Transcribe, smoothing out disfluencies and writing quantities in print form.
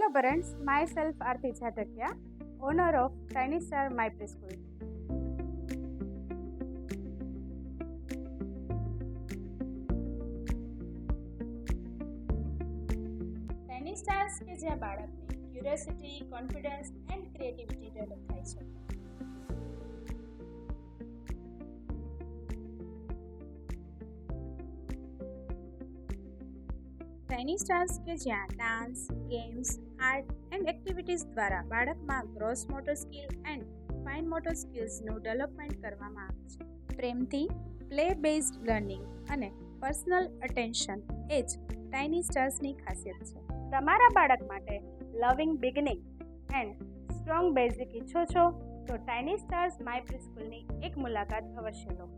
Hello parents, myself Aarti Chhatakya, owner of Tiny Star My Preschool. Tiny Stars કે જ્યાં બાળકની curiosity, confidence and creativity develop થાય છે. Tiny Stars કે જ્યાં dance, games, art and activities દ્વારા બાળકમાં gross motor skill and fine motor સ્કિલ્સનું ડેવલપમેન્ટ કરવામાં આવે છે. પ્રેમથી પ્લે બેઝડ લર્નિંગ અને પર્સનલ અટેન્શન એ જ ટાઇની સ્ટાર્સની ખાસિયત છે. તમારા બાળક માટે લવિંગ બિગિનિંગ એન્ડ સ્ટ્રોંગ બેઝિક ઈચ્છો છો તો ટાઇની સ્ટાર્સ માય પ્રીસ્કૂલની એક મુલાકાત અવશ્ય લો.